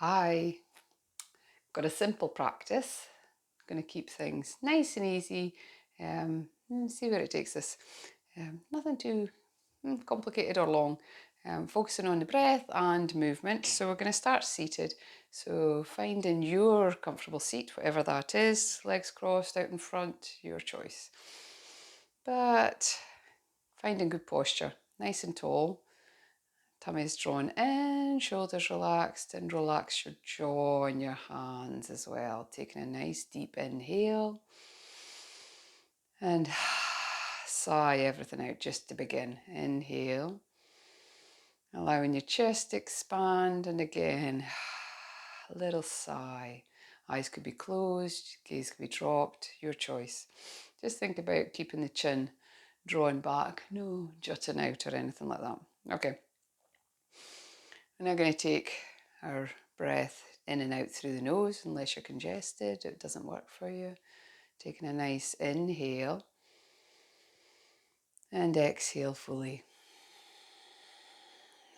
Hi, got a simple practice. Going to keep things nice and easy. See where it takes us. Nothing too complicated or long. Focusing on the breath and movement. So we're going to start seated. So finding your comfortable seat, whatever that is, legs crossed out in front, your choice. But finding good posture, nice and tall. Tummy is drawn in, shoulders relaxed, and relax your jaw and your hands as well. Taking a nice deep inhale and sigh everything out just to begin. Inhale, allowing your chest to expand, and again, a little sigh. Eyes could be closed, gaze could be dropped, your choice. Just think about keeping the chin drawn back, no jutting out or anything like that. Okay. We're now going to take our breath in and out through the nose, unless you're congested, it doesn't work for you. Taking a nice inhale and exhale fully.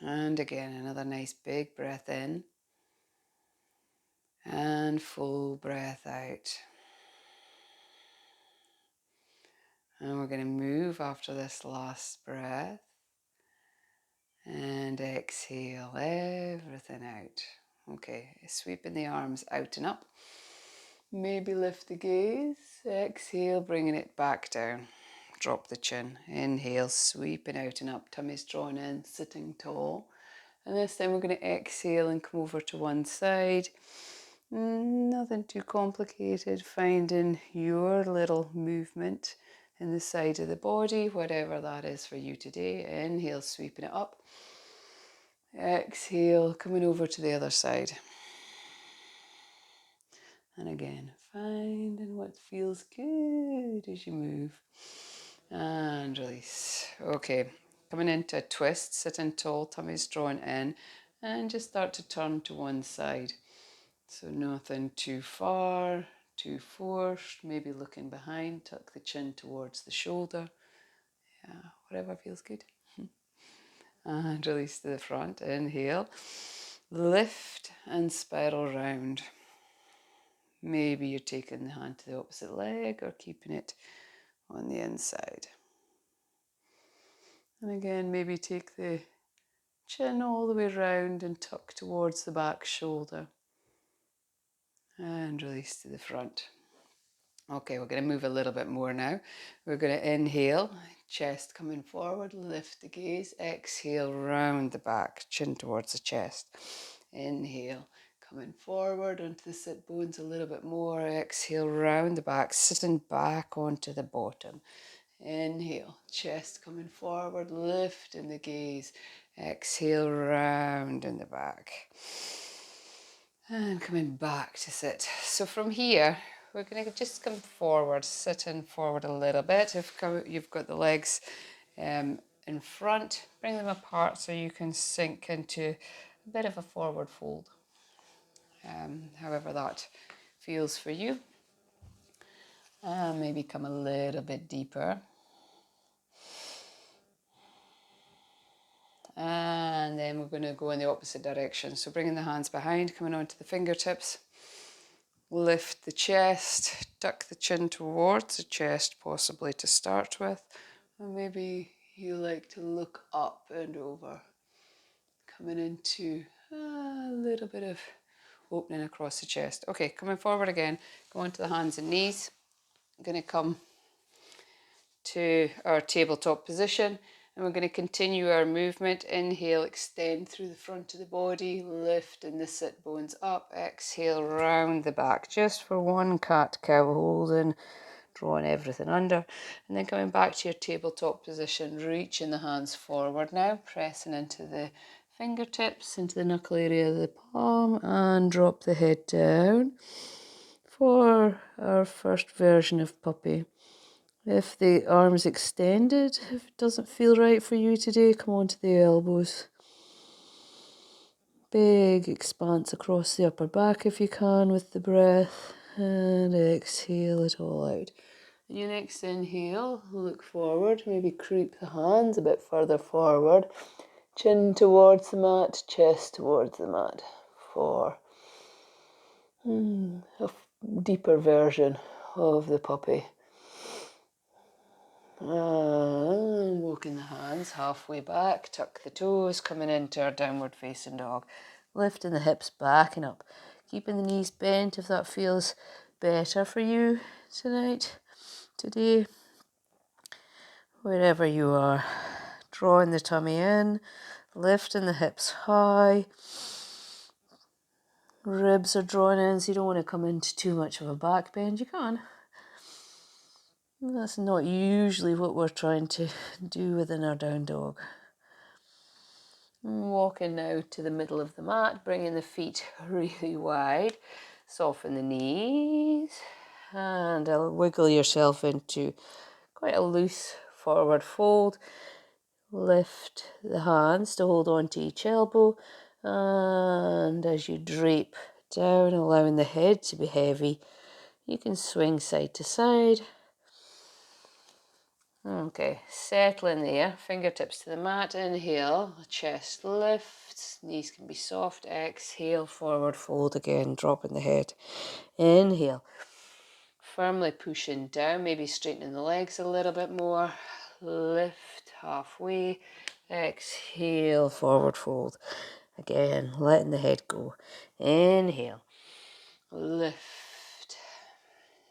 And again, another nice big breath in and full breath out. And we're going to move after this last breath and exhale everything out. Okay, sweeping the arms out and up. Maybe lift the gaze. Exhale, bringing it back down. Drop the chin. Inhale, sweeping out and up. Tummy's drawn in, sitting tall. And this time we're going to exhale and come over to one side. Nothing too complicated. Finding your little movement in the side of the body, whatever that is for you today. Inhale, sweeping it up. Exhale, coming over to the other side. And again, finding what feels good as you move. And release. Okay, coming into a twist, sitting tall, tummy's drawn in, and just start to turn to one side. So nothing too far, too forced, maybe looking behind, tuck the chin towards the shoulder. Yeah, whatever feels good. And release to the front. Inhale, lift and spiral round. Maybe you're taking the hand to the opposite leg or keeping it on the inside. And again, maybe take the chin all the way round and tuck towards the back shoulder. And release to the front. Okay, we're going to move a little bit more now. We're going to inhale, chest coming forward, lift the gaze. Exhale, round the back, chin towards the chest. Inhale, coming forward onto the sit bones a little bit more. Exhale, round the back, sitting back onto the bottom. Inhale, chest coming forward, lifting the gaze. Exhale, round in the back. And coming back to sit. So from here, we're going to just come forward, sitting forward a little bit. If you've got the legs in front, bring them apart so you can sink into a bit of a forward fold. However that feels for you. And maybe come a little bit deeper. And then we're going to go in the opposite direction. So bringing the hands behind, coming onto the fingertips. Lift the chest, tuck the chin towards the chest, possibly to start with. And maybe you like to look up and over. Coming into a little bit of opening across the chest. Okay, coming forward again. Go onto the hands and knees. I'm going to come to our tabletop position. And we're going to continue our movement. Inhale, extend through the front of the body, lifting the sit bones up. Exhale, round the back, just for one cat-cow, holding, drawing everything under. And then coming back to your tabletop position, reaching the hands forward now, pressing into the fingertips, into the knuckle area of the palm, and drop the head down for our first version of puppy. If the arm's extended, if it doesn't feel right for you today, come onto the elbows. Big expanse across the upper back if you can with the breath. And exhale it all out. And your next inhale, look forward, maybe creep the hands a bit further forward. Chin towards the mat, chest towards the mat. 4, A deeper version of the puppy. And walking the hands halfway back, tuck the toes, coming into our downward facing dog. Lifting the hips back and up. Keeping the knees bent if that feels better for you tonight, today. Wherever you are. Drawing the tummy in, lifting the hips high. Ribs are drawn in, so you don't want to come into too much of a back bend. You can. That's not usually what we're trying to do within our down dog. Walking now to the middle of the mat, bringing the feet really wide. Soften the knees and wiggle yourself into quite a loose forward fold. Lift the hands to hold on to each elbow, and as you drape down, allowing the head to be heavy, you can swing side to side. Okay, settle in there, fingertips to the mat, inhale, chest lifts, knees can be soft, exhale, forward fold again, dropping the head, inhale, firmly pushing down, maybe straightening the legs a little bit more, lift halfway, exhale, forward fold, again, letting the head go, inhale, lift,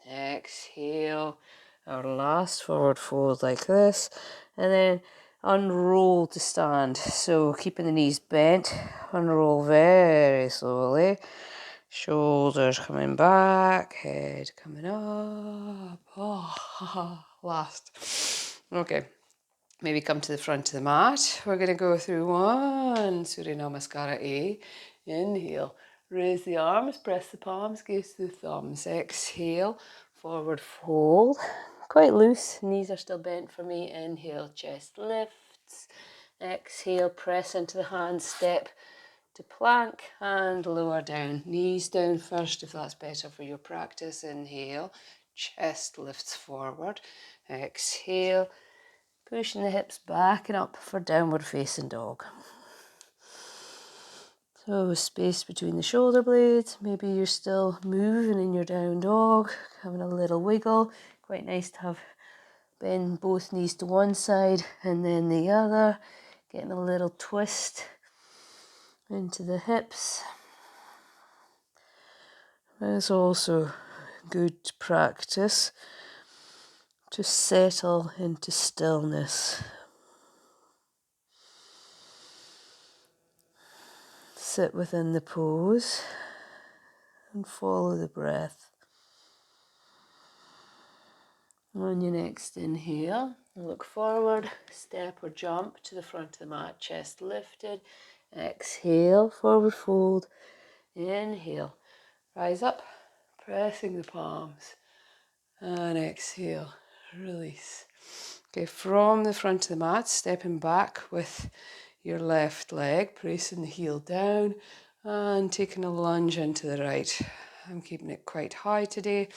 exhale, our last forward fold like this, and then unroll to stand. So keeping the knees bent, unroll very slowly, shoulders coming back, head coming up. Oh, last. Okay, maybe come to the front of the mat. We're going to go through one Surya Namaskara A. Inhale, raise the arms, press the palms, gaze the thumbs. Exhale, forward fold. Quite loose, knees are still bent for me. Inhale, chest lifts. Exhale, press into the hands, step to plank and lower down. Knees down first if that's better for your practice. Inhale, chest lifts forward. Exhale, pushing the hips back and up for downward facing dog. So space between the shoulder blades. Maybe you're still moving in your down dog, having a little wiggle. Quite nice to have bend both knees to one side and then the other. Getting a little twist into the hips. It's also good practice to settle into stillness. Sit within the pose and follow the breath. On your next inhale, look forward, step or jump to the front of the mat, chest lifted. Exhale, forward fold. Inhale, rise up, pressing the palms. And exhale, release. Okay, from the front of the mat, stepping back with your left leg, pressing the heel down and taking a lunge into the right. I'm keeping it quite high today.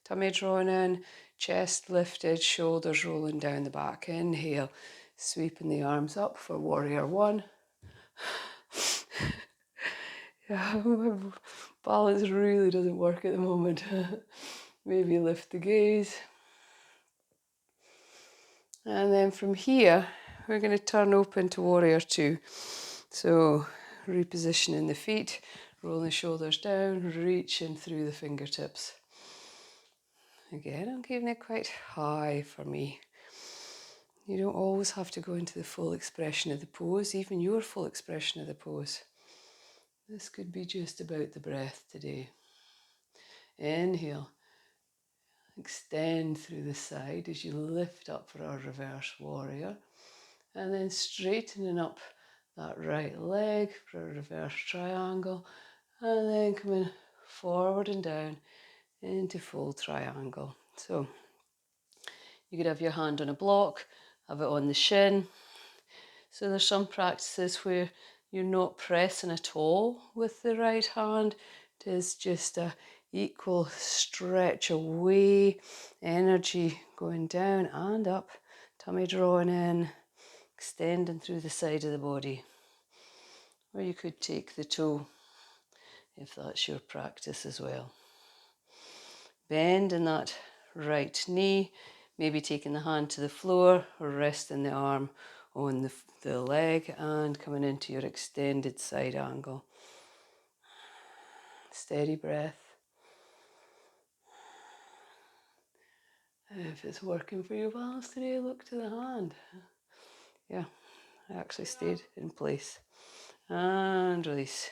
Tummy drawn in, chest lifted, shoulders rolling down the back. Inhale, sweeping the arms up for warrior one. Yeah, my balance really doesn't work at the moment. Maybe lift the gaze. And then from here, we're going to turn open to warrior two. So repositioning the feet, rolling the shoulders down, reaching through the fingertips. Again, I'm keeping it quite high for me. You don't always have to go into the full expression of the pose, even your full expression of the pose. This could be just about the breath today. Inhale. Extend through the side as you lift up for our reverse warrior. And then straightening up that right leg for a reverse triangle. And then coming forward and down into full triangle. So you could have your hand on a block, have it on the shin. So there's some practices where you're not pressing at all with the right hand. It is just a equal stretch away, energy going down and up, tummy drawing in, extending through the side of the body. Or you could take the toe if that's your practice as well. Bend in that right knee, maybe taking the hand to the floor or resting the arm on the leg and coming into your extended side angle. Steady breath. If it's working for your balance today, look to the hand. Yeah, I actually stayed in place. And release.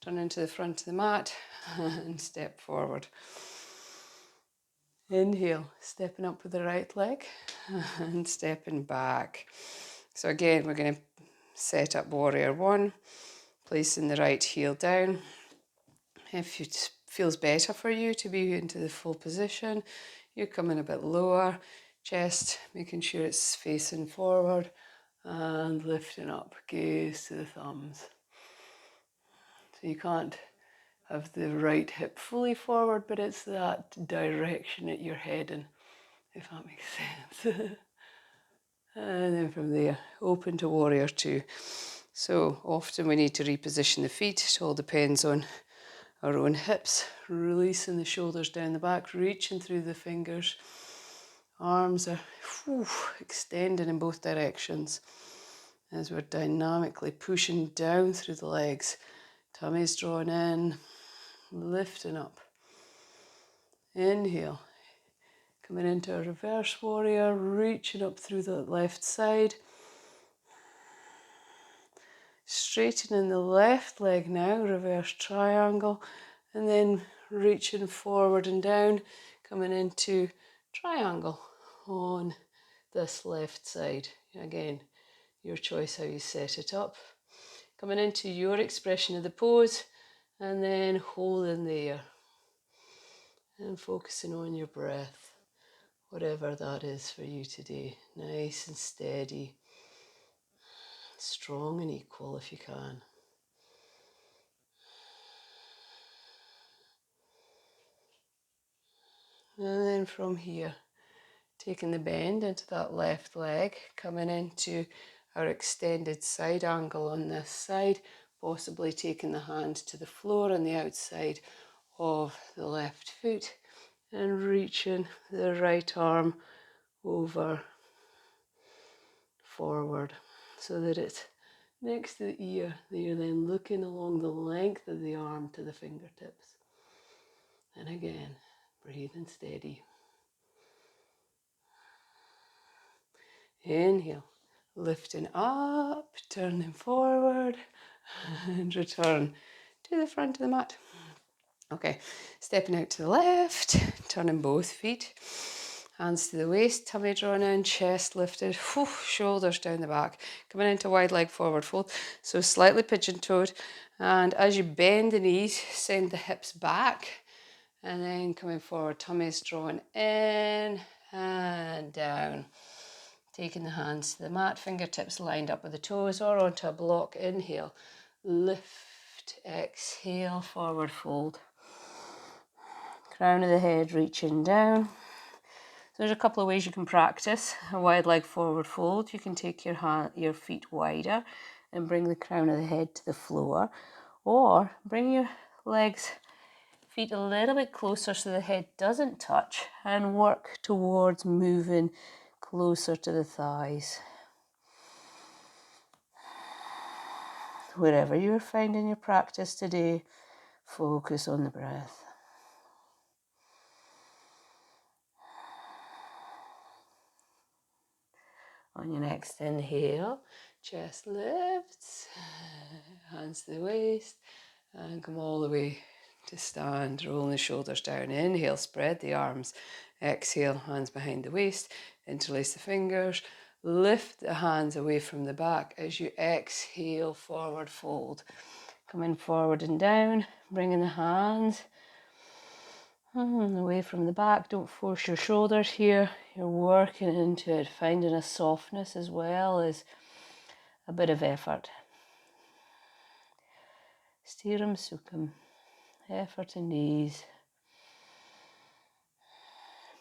Turn into the front of the mat and step forward. Inhale, stepping up with the right leg and stepping back. So again, we're going to set up warrior one, placing the right heel down. If it feels better for you to be into the full position, you come in a bit lower, chest, making sure it's facing forward and lifting up, gaze to the thumbs. So you can't have the right hip fully forward, but it's that direction that you're heading, if that makes sense. And then from there, open to warrior two. So often we need to reposition the feet. It all depends on our own hips. Releasing the shoulders down the back, reaching through the fingers. Arms are extending in both directions as we're dynamically pushing down through the legs. Tummy's drawn in, lifting up. Inhale. Coming into a reverse warrior, reaching up through the left side. Straightening the left leg now, reverse triangle, and then reaching forward and down, coming into triangle on this left side. Again, your choice how you set it up. Coming into your expression of the pose, and then holding there. And focusing on your breath, whatever that is for you today. Nice and steady, strong and equal if you can. And then from here, taking the bend into that left leg, coming into our extended side angle on this side, possibly taking the hand to the floor on the outside of the left foot and reaching the right arm over forward so that it's next to the ear. You're then looking along the length of the arm to the fingertips. And again, breathing steady. Inhale, lifting up, turning forward, and return to the front of the mat. Okay, stepping out to the left, turning both feet. Hands to the waist, tummy drawn in, chest lifted, shoulders down the back. Coming into wide leg forward fold, so slightly pigeon-toed. And as you bend the knees, send the hips back. And then coming forward, tummy's drawn in and down. Taking the hands to the mat, fingertips lined up with the toes or onto a block. Inhale, lift, exhale, forward fold. Crown of the head reaching down. So there's a couple of ways you can practice a wide leg forward fold. You can take your feet wider and bring the crown of the head to the floor, or bring your feet a little bit closer so the head doesn't touch and work towards moving closer to the thighs. Wherever you're finding your practice today, focus on the breath. On your next inhale, chest lifts, hands to the waist, and come all the way to stand, rolling the shoulders down. Inhale, spread the arms. Exhale, hands behind the waist, interlace the fingers, lift the hands away from the back as you exhale, forward fold. Coming forward and down, bringing the hands away from the back. Don't force your shoulders here. You're working into it, finding a softness as well as a bit of effort. Stiram sukham. Effort and ease.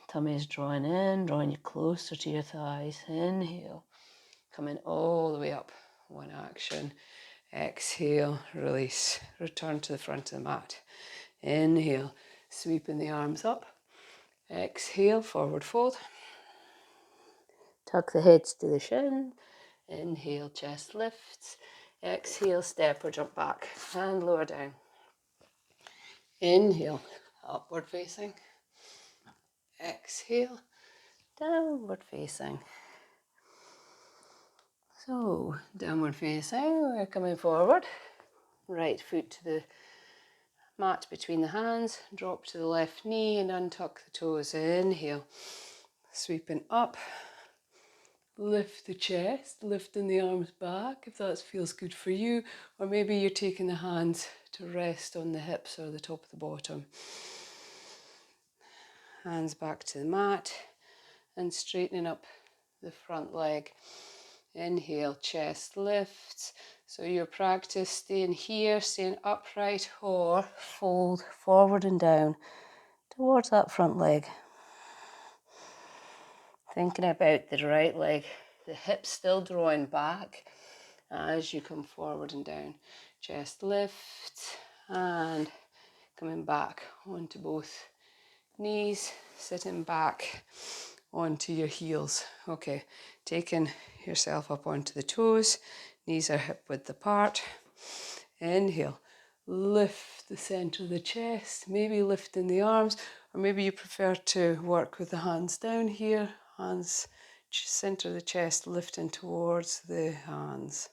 Tummy is drawing in, drawing you closer to your thighs. Inhale. Coming all the way up. One action. Exhale, release. Return to the front of the mat. Inhale, sweeping the arms up. Exhale, forward fold. Tuck the heads to the shin. Inhale, chest lifts. Exhale, step or jump back and lower down. Inhale, upward facing. Exhale, downward facing. So, downward facing, we're coming forward. Right foot to the mat between the hands. Drop to the left knee and untuck the toes. Inhale, sweeping up. Lift the chest, lifting the arms back if that feels good for you. Or maybe you're taking the hands to rest on the hips or the top of the bottom. Hands back to the mat and straightening up the front leg. Inhale, chest lifts. So your practice staying here, staying upright, or fold forward and down towards that front leg. Thinking about the right leg, the hips still drawing back as you come forward and down. Chest lifts and coming back onto both knees, sitting back onto your heels. Okay, taking yourself up onto the toes, knees are hip width apart. Inhale, lift the center of the chest, maybe lifting the arms, or maybe you prefer to work with the hands down here, hands center of the chest lifting towards the hands.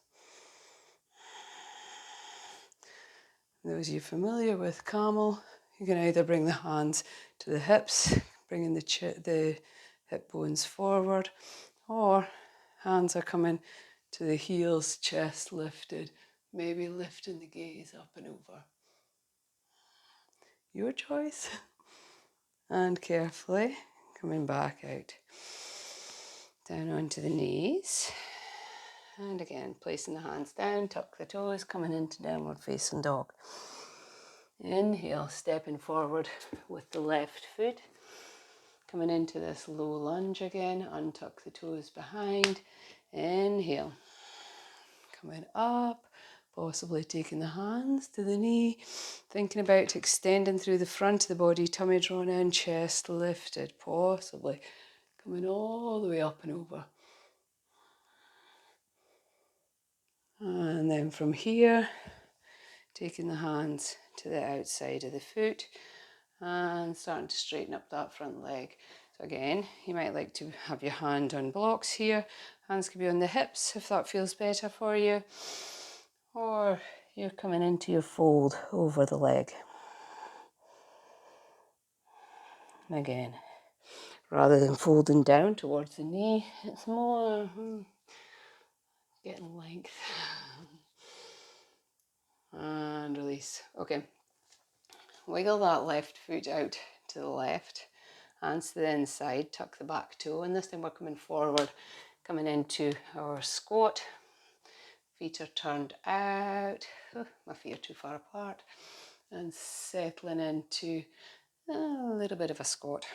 Those of you familiar with camel, you can either bring the hands to the hips, bringing the hip bones forward, or hands are coming to the heels, chest lifted, maybe lifting the gaze up and over. Your choice. And carefully coming back out. Down onto the knees. And again, placing the hands down, tuck the toes, coming into downward facing dog. Inhale, stepping forward with the left foot. Coming into this low lunge again, untuck the toes behind. Inhale, coming up, possibly taking the hands to the knee. Thinking about extending through the front of the body, tummy drawn in, chest lifted, possibly coming all the way up and over. And then from here, taking the hands to the outside of the foot and starting to straighten up that front leg. So again, you might like to have your hand on blocks here. Hands can be on the hips if that feels better for you. Or you're coming into your fold over the leg. And again, rather than folding down towards the knee, it's more getting length. And release. Okay. Wiggle that left foot out to the left. Hands to the inside. Tuck the back toe. And this time we're coming forward. Coming into our squat. Feet are turned out. Oh, my feet are too far apart. And settling into a little bit of a squat.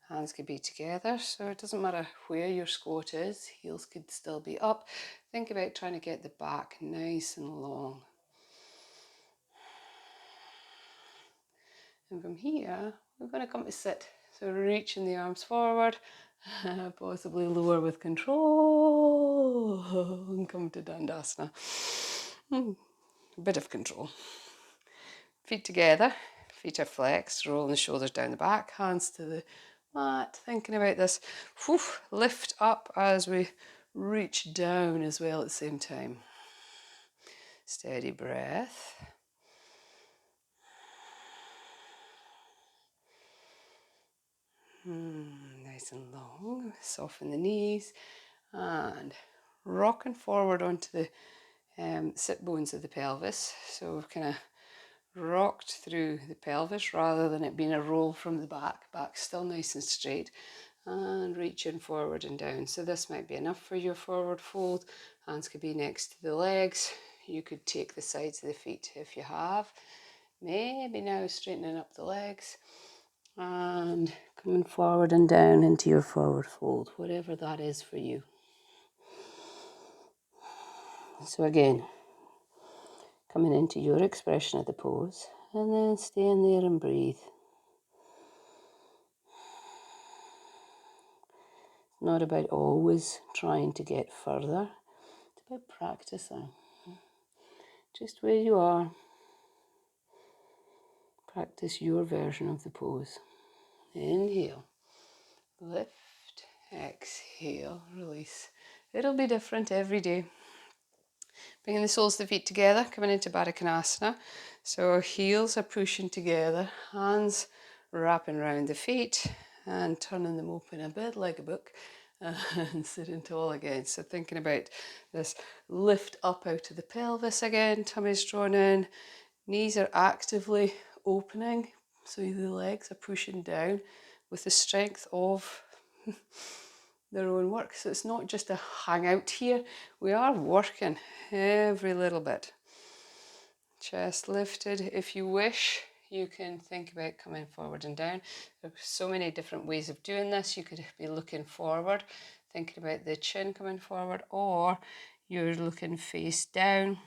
Hands could be together, so it doesn't matter where your squat is. Heels could still be up. Think about trying to get the back nice and long. And from here, we're going to come to sit. So reaching the arms forward, possibly lower with control, and come to Dandasana. A bit of control. Feet together, feet are flexed, rolling the shoulders down the back, hands to the mat. Thinking about this, lift up as we reach down as well at the same time. Steady breath. Nice and long. Soften the knees and rocking forward onto the sit bones of the pelvis. So we've kind of rocked through the pelvis rather than it being a roll from the back. Back still nice and straight. And reaching forward and down. So this might be enough for your forward fold. Hands could be next to the legs. You could take the sides of the feet if you have. Maybe now straightening up the legs. And coming forward and down into your forward fold, whatever that is for you. So again, coming into your expression of the pose, and then staying there and breathe. It's not about always trying to get further. It's about practicing. Just where you are, practice your version of the pose. Inhale, lift, exhale, release. It'll be different every day. Bringing the soles of the feet together, coming into Badakanasana. So our heels are pushing together, hands wrapping around the feet and turning them open a bit like a book and sitting tall again. So thinking about this lift up out of the pelvis again, tummy's drawn in, knees are actively opening, so the legs are pushing down with the strength of their own work. So it's not just a hang out here, we are working every little bit. Chest lifted. If you wish, you can think about coming forward and down. There are so many different ways of doing this. You could be looking forward, thinking about the chin coming forward, or you're looking face down.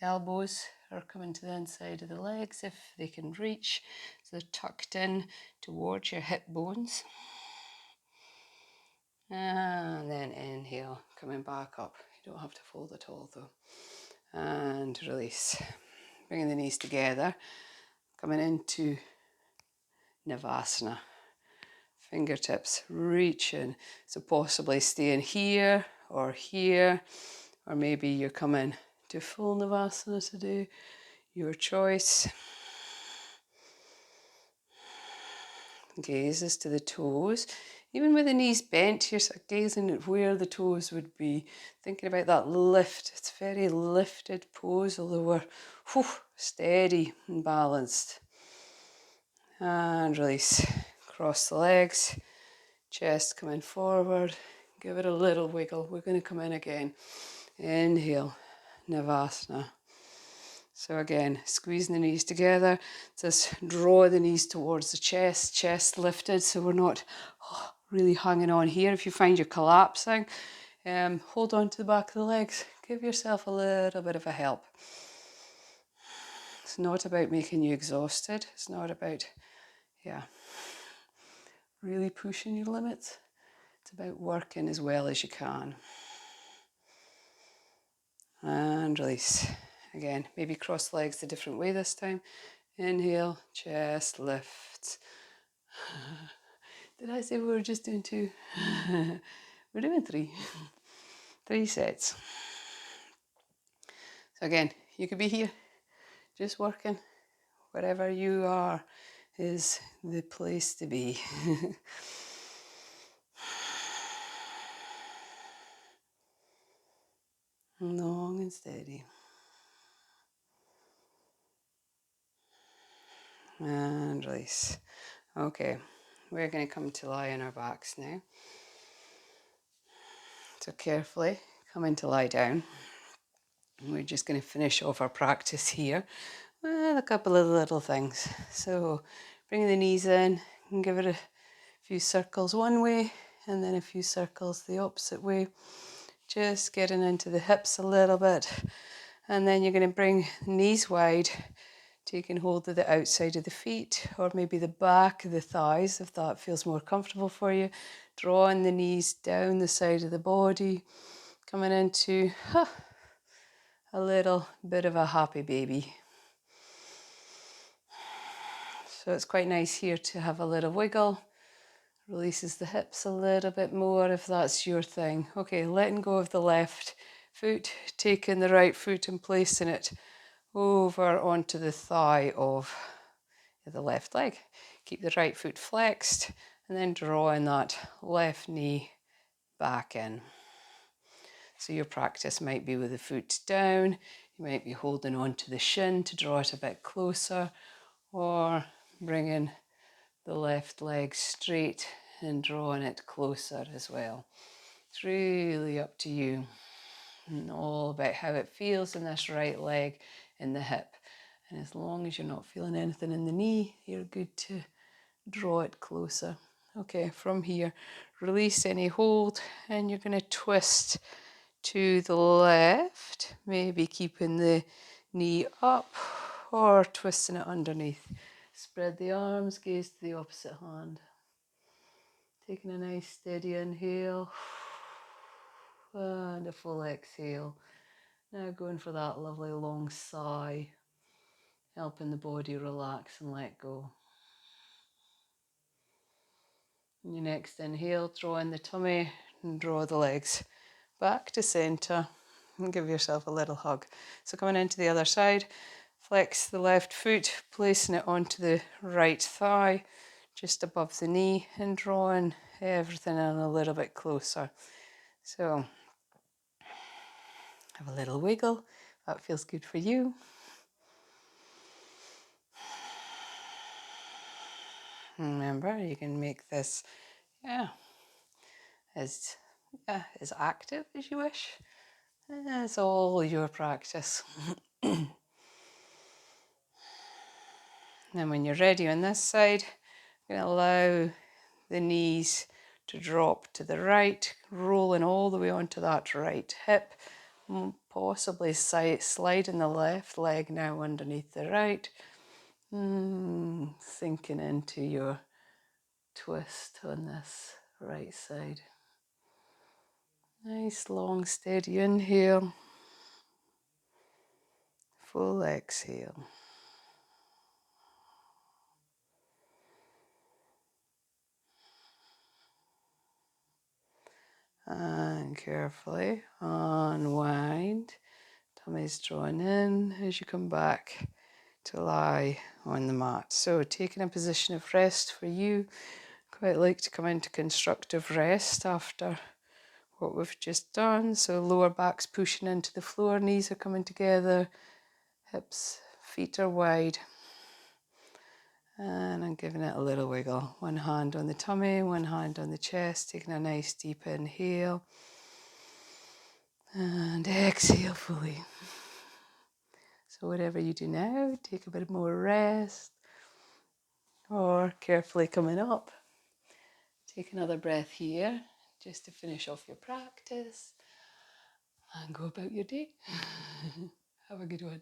Elbows are coming to the inside of the legs if they can reach. So they're tucked in towards your hip bones. And then inhale, coming back up. You don't have to fold at all though. And release. Bringing the knees together, coming into Navasana. Fingertips reaching. So possibly staying here, or maybe you're coming to full Navasana today. Your choice. Gazes to the toes. Even with the knees bent, you're gazing at where the toes would be. Thinking about that lift. It's a very lifted pose, although we're steady and balanced. And release. Cross the legs. Chest coming forward. Give it a little wiggle. We're going to come in again. Inhale. Navasana. So again, squeezing the knees together. Just draw the knees towards the chest lifted, so we're not really hanging on here. If you find you're collapsing, hold on to the back of the legs. Give yourself a little bit of a help. It's not about making you exhausted. It's not about, really pushing your limits. It's about working as well as you can. And release. Again, maybe cross legs a different way this time. Inhale, chest lifts. Did I say we were just doing 2? We're doing 3. 3 sets. So again, you could be here, just working. Wherever you are is the place to be. Long and steady. And release. Okay, we're going to come to lie on our backs now. So carefully coming to lie down. We're just going to finish off our practice here with a couple of little things. So bring the knees in and give it a few circles one way and then a few circles the opposite way. Just getting into the hips a little bit. And then you're going to bring the knees wide, taking hold of the outside of the feet or maybe the back of the thighs if that feels more comfortable for you. Drawing the knees down the side of the body, coming into a little bit of a happy baby. So it's quite nice here to have a little wiggle. Releases the hips a little bit more if that's your thing. Okay, letting go of the left foot, taking the right foot and placing it over onto the thigh of the left leg. Keep the right foot flexed and then drawing that left knee back in. So your practice might be with the foot down, you might be holding on to the shin to draw it a bit closer, or bringing the left leg straight and drawing it closer as well. It's really up to you and all about how it feels in this right leg in the hip. And as long as you're not feeling anything in the knee, you're good to draw it closer. Okay, from here, release any hold and you're going to twist to the left, maybe keeping the knee up or twisting it underneath. Spread the arms, gaze to the opposite hand. Taking a nice steady inhale and a full exhale. Now going for that lovely long sigh, helping the body relax and let go. And your next inhale, draw in the tummy and draw the legs back to center and give yourself a little hug. So coming into the other side, flex the left foot, placing it onto the right thigh, just above the knee, and drawing everything in a little bit closer. So have a little wiggle. That feels good for you. Remember, you can make this as active as you wish. It's all your practice. Then when you're ready on this side, you're going to allow the knees to drop to the right, rolling all the way onto that right hip, possibly sliding the left leg now underneath the right, sinking into your twist on this right side. Nice long steady inhale, full exhale. And carefully unwind. Tummy's drawn in as you come back to lie on the mat. So taking a position of rest for you. Quite like to come into constructive rest after what we've just done. So lower back's pushing into the floor, knees are coming together, hips, feet are wide. And I'm giving it a little wiggle. One hand on the tummy, one hand on the chest, taking a nice deep inhale. And exhale fully. So whatever you do now, take a bit more rest. Or carefully coming up. Take another breath here, just to finish off your practice. And go about your day. Have a good one.